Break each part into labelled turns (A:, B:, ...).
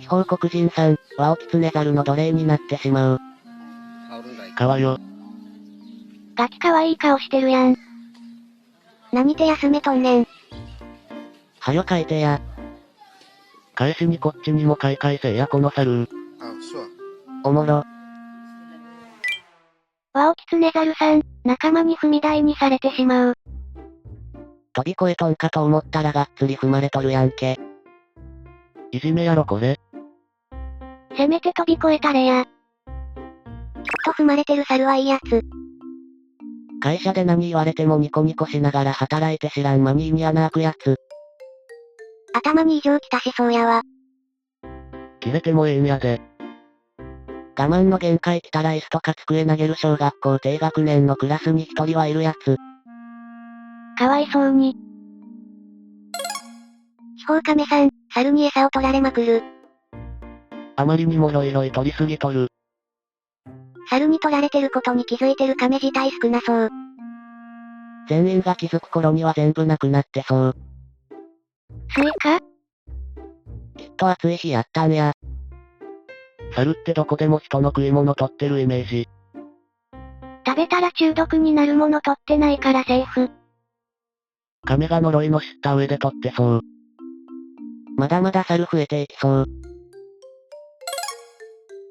A: 地方黒人さん、ワオキツネザルの奴隷になってしまう。
B: かわよ。
C: ガキかわいい顔してるやん。何手休めとんねん。
A: はよ書いてや。
B: 返しにこっちにも買い返せやこの猿。
A: おもろ。
C: ワオキツネザルさん、仲間に踏み台にされてしまう。
A: 飛び越えとんかと思ったらがっつり踏まれとるやんけ。
B: いじめやろこれ。
C: せめて飛び越えたれや。きっと踏まれてる猿はいいやつ。
A: 会社で何言われてもニコニコしながら働いて知らんマニーに穴開くやつ。
C: 頭に異常きたしそうやわ。
B: 切れてもええんやで。
A: 我慢の限界来たら椅子とか机投げる小学校低学年のクラスに一人はいるやつ。
C: かわいそうに。地方亀さん、猿に餌を取られまくる。
B: あまりにもロイロイ取りすぎとる。
C: 猿に取られてることに気づいてる亀自体少なそう。
A: 全員が気づく頃には全部なくなってそう。
C: スイカ？
A: きっと暑い日やったんや。
B: 猿ってどこでも人の食い物取ってるイメージ。
C: 食べたら中毒になるもの取ってないからセーフ。
B: 亀が呪いの知った上で取ってそう。
A: まだまだ猿増えていきそう。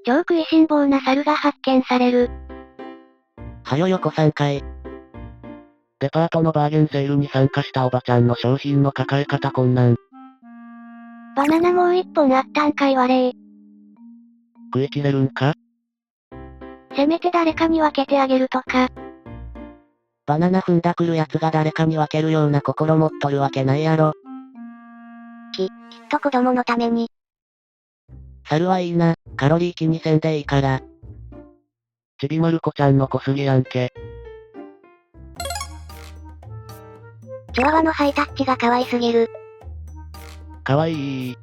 C: 超食いしん坊な猿が発見される。
A: はよ横3回。
B: デパートのバーゲンセールに参加したおばちゃんの商品の抱え方困難。
C: バナナもう一本あったんかいわれー。
B: 食い切れるんか？
C: せめて誰かに分けてあげるとか。
A: バナナ踏んだくるやつが誰かに分けるような心持っとるわけないやろ。
C: きっと子供のために。
A: 猿はいいな、カロリー気にせんでいいから。
B: ちびまる子ちゃんの小杉やんけ。
C: チワワのハイタッチが可愛すぎる。
B: かわいい。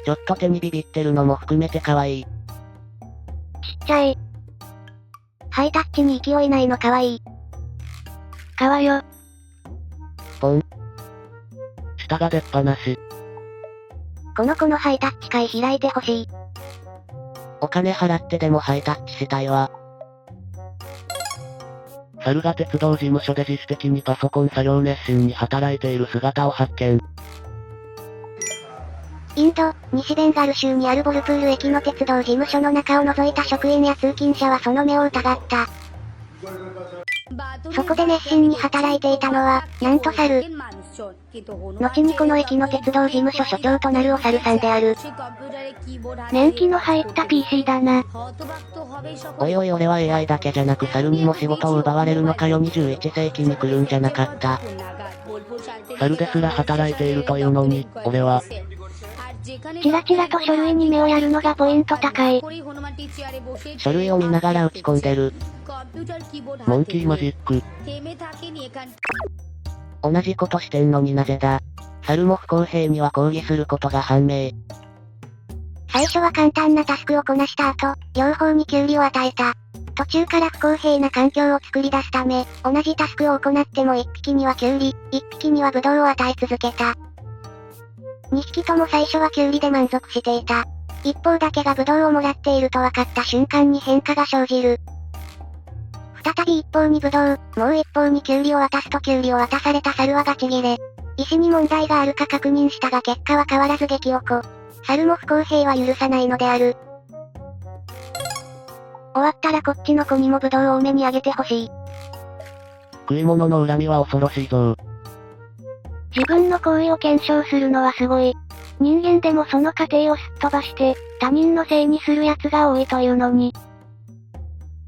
A: ちょっと手にビビってるのも含めて可愛い。
C: ちっちゃい。ハイタッチに勢いないの可愛い。かわよ。
A: ポン。
B: 舌が出っ放し。
C: この子のハイタッチ会開いてほしい。
A: お金払ってでもハイタッチしたいわ。
B: 猿が鉄道事務所で自主的にパソコン作業熱心に働いている姿を発見。
C: インド、西ベンガル州にあるボルプール駅の鉄道事務所の中を覗いた職員や通勤者はその目を疑った。そこで熱心に働いていたのは、なんと猿。後にこの駅の鉄道事務所所長となるお猿さんである。年季の入った PC だな。
A: おいおい俺は AI だけじゃなく猿にも仕事を奪われるのかよ。21世紀に来るんじゃなかった。
B: 猿ですら働いているというのに、俺は。
C: チラチラと書類に目をやるのがポイント高い。
A: 書類を見ながら打ち込んでる。
B: モンキーマジック。
A: 同じことしてんのになぜだ。猿も不公平には抗議することが判明。
C: 最初は簡単なタスクをこなした後、両方に給料を与えた。途中から不公平な環境を作り出すため、同じタスクを行っても1匹にはキュウリ、1匹にはブドウを与え続けた。2匹とも最初はキュウリで満足していた。一方だけがブドウをもらっていると分かった瞬間に変化が生じる。再び一方にブドウ、もう一方にキュウリを渡すとキュウリを渡された猿はガチギレ。意思に問題があるか確認したが結果は変わらず激おこ。猿も不公平は許さないのである。終わったらこっちの子にもブドウを多めにあげてほしい。
B: 食い物の恨みは恐ろしいぞ。
C: 自分の行為を検証するのはすごい。人間でもその過程をすっ飛ばして、他人のせいにする奴が多いというのに。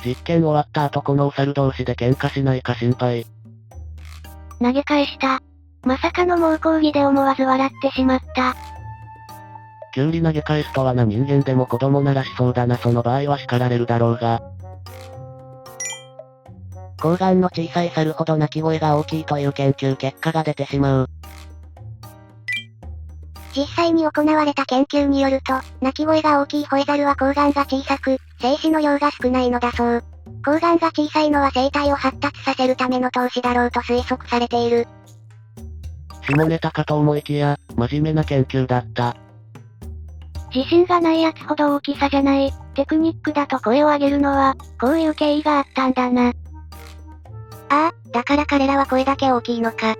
B: 実験終わった後このお猿同士で喧嘩しないか心配。
C: 投げ返した。まさかの猛抗議で思わず笑ってしまった。
B: キュウリ投げ返すとはな。人間でも子供ならしそうだな。その場合は叱られるだろうが。
A: 睾丸の小さい猿ほど鳴き声が大きいという研究結果が出てしまう。
C: 実際に行われた研究によると、鳴き声が大きい吠え猿は睾丸が小さく、精子の量が少ないのだそう。睾丸が小さいのは生体を発達させるための投資だろうと推測されている。
B: 下ネタかと思いきや、真面目な研究だった。
C: 自信がないやつほど大きさじゃない、テクニックだと声を上げるのは、こういう経緯があったんだな。ああ、だから彼らは声だけ大きいのか。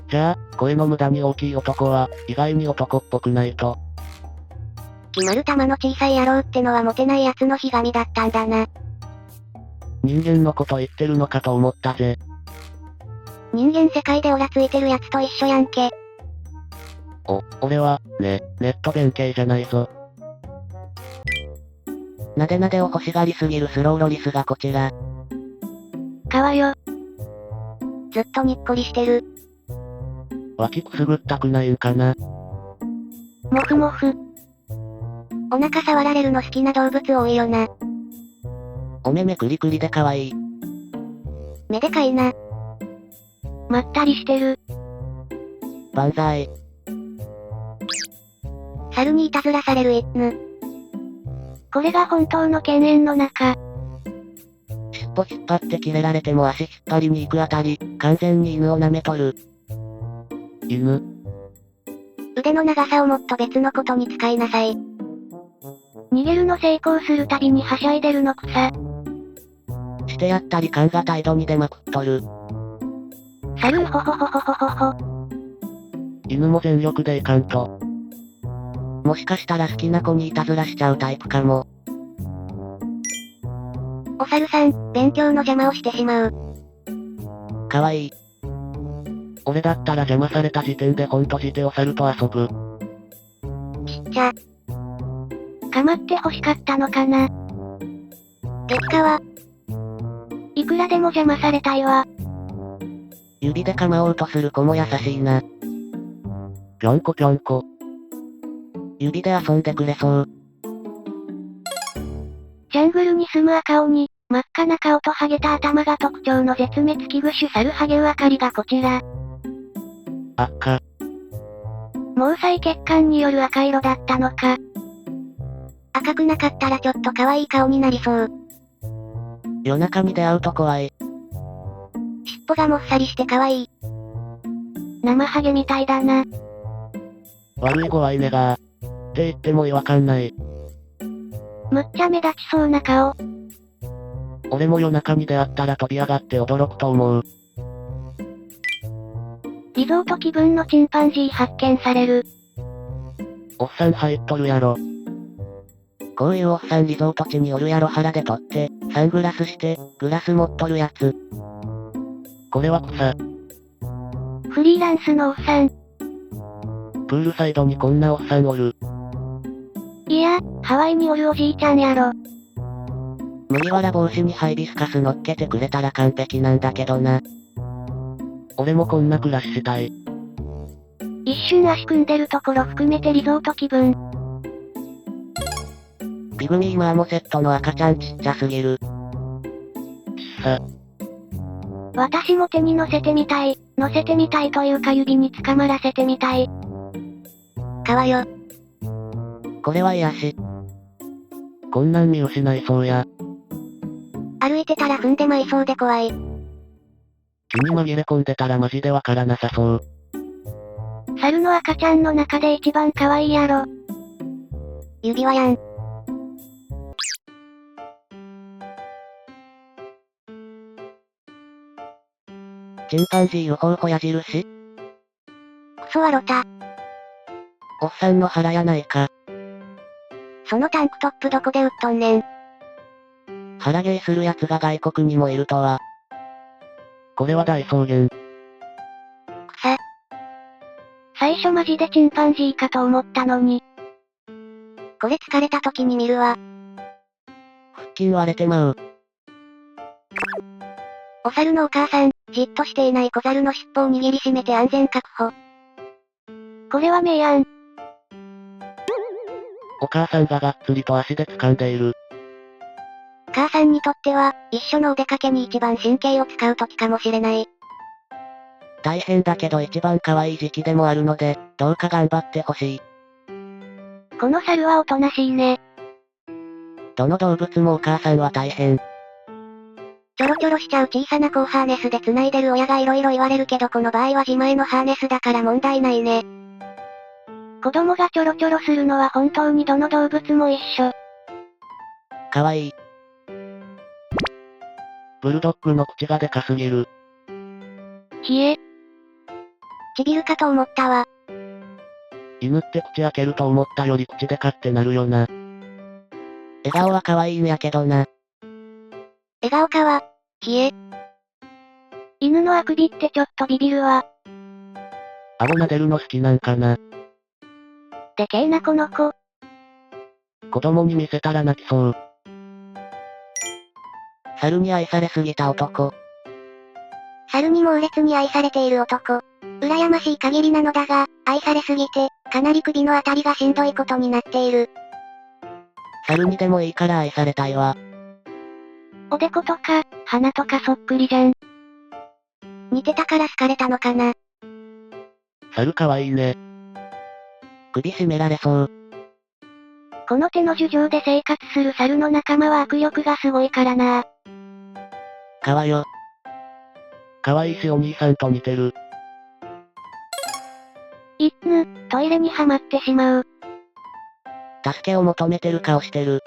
B: じゃあ、声の無駄に大きい男は、意外に男っぽくないと。
C: 決まる玉の小さい野郎ってのはモテない奴のひがみだったんだな。
B: 人間のこと言ってるのかと思ったぜ。
C: 人間世界でオラついてる奴と一緒やんけ。
B: 俺は、ネット弁慶じゃないぞ。
A: なでなでを欲しがりすぎるスローロリスがこちら。
C: 川よ。ずっとにっこりしてる。
B: 脇くすぐったくないんかな。
C: もふもふ。お腹触られるの好きな動物多いよな。
A: お目目くりくりで可愛い。
C: 目でかいな。まったりしてる。
A: 万歳。
C: 猿にいたずらされる犬。これが本当の犬猿の中。
A: 尻尾引っ張ってキレられても足引っ張りに行くあたり、完全に犬を舐めとる。
B: 犬。
C: 腕の長さをもっと別のことに使いなさい。逃げるの成功するたびにはしゃいでるの草。
A: してやったり感が態度に出まくっとる。
C: 猿ほほほほほほほ。
B: 犬も全力でいかんと。
A: もしかしたら好きな子にいたずらしちゃうタイプかも。
C: お猿さん、勉強の邪魔をしてしまう。
A: かわいい。
B: 俺だったら邪魔された時点で本閉じてお猿と遊ぶ。
C: ちっちゃ。かまって欲しかったのかな。激化いくらでも邪魔されたいわ。
A: 指で構おうとする子も優しいな。
B: ぴょんこぴょんこ。
A: 指で遊んでくれそう。
C: ジャングルに住む赤鬼、真っ赤な顔とハゲた頭が特徴の絶滅危惧種サルハゲウアカリがこちら。
B: 赤。
C: 毛細血管による赤色だったのか。赤くなかったらちょっと可愛い顔になりそう。
A: 夜中に出会うと怖い。
C: 尻尾がもっさりして可愛い。生ハゲみたいだな。
B: 悪い子はいねがって言っても違和感ない。
C: むっちゃ目立ちそうな顔。
B: 俺も夜中に出会ったら飛び上がって驚くと思う。
C: リゾート気分のチンパンジー発見される。
B: おっさん入っとるやろ。
A: こういうおっさんリゾート地におるやろ腹で取って、サングラスして、グラス持っとるやつ。
B: これは草。
C: フリーランスのおっさん。
B: プールサイドにこんなおっさんおる。
C: いや、ハワイにおるおじいちゃんやろ。
A: 麦わら帽子にハイビスカス乗っけてくれたら完璧なんだけどな。
B: 俺もこんな暮らししたい。
C: 一瞬足組んでるところ含めてリゾート気分。
A: ピグミーマーモセットの赤ちゃんちっちゃすぎる。
B: ちっさ。
C: 私も手に乗せてみたい。乗せてみたいというか指に捕まらせてみたい。川よ。
A: これは癒し。
B: こんなん見失いそうや。
C: 歩いてたら踏んでまいそうで怖い。
B: 木に紛れ込んでたらマジでわからなさそう。
C: 猿の赤ちゃんの中で一番可愛いやろ。指輪やん。
A: チンパンジーウホウホ矢印？
C: クソはロタ。
A: おっさんの腹やないか。
C: そのタンクトップどこで売っとんねん。
A: 腹芸する奴が外国にもいるとは。
B: これは大草原。
C: 草。最初マジでチンパンジーかと思ったのに。これ疲れた時に見るわ。
A: 腹筋割れてまう。
C: お猿のお母さん、じっとしていない小猿の尻尾を握りしめて安全確保。これは明暗。
B: お母さんががっつりと足で掴んでいる。
C: 母さんにとっては、一緒のお出かけに一番神経を使う時かもしれない。
A: 大変だけど一番可愛い時期でもあるので、どうか頑張ってほしい。
C: この猿はおとなしいね。
A: どの動物もお母さんは大変。
C: ちょろちょろしちゃう小さな子をハーネスで繋いでる親が色々言われるけどこの場合は自前のハーネスだから問題ないね。子供がちょろちょろするのは本当にどの動物も一緒。
A: かわいい。
B: ブルドッグの口がでかすぎる。
C: ひえ。ちびるかと思ったわ。
B: 犬って口開けると思ったより口でかってなるよな。
A: 笑顔は可愛いんやけどな。
C: 笑顔かは、ひえ。犬のあくびってちょっとビビるわ。
B: 顎撫でるの好きなんかな。
C: でけえなこの子。
B: 子供に見せたら泣きそう。
A: 猿に愛されすぎた男。
C: 猿に猛烈に愛されている男。羨ましい限りなのだが、愛されすぎて、かなり首のあたりがしんどいことになっている。
A: 猿にでもいいから愛されたいわ。
C: おでことか、鼻とかそっくりじゃん。似てたから好かれたのかな。
B: 猿かわいいね。
A: 首絞められそう。
C: この手の樹上で生活する猿の仲間は握力がすごいからな。
A: かわよ。
B: かわいいしお兄さんと似てる。
C: トイレにはまってしまう。
A: 助けを求めてる顔してる。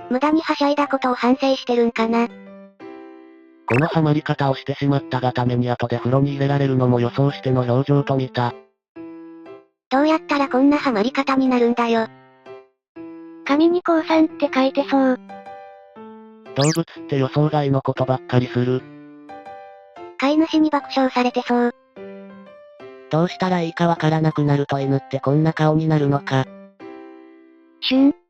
C: 無駄にはしゃいだことを反省してるんかな。
B: このハマり方をしてしまったがために後で風呂に入れられるのも予想しての表情と見た。
C: どうやったらこんなハマり方になるんだよ。紙に降参って書いてそう。
B: 動物って予想外のことばっかりする。
C: 飼い主に爆笑されてそう。
A: どうしたらいいかわからなくなると犬ってこんな顔になるのか。
C: シュン。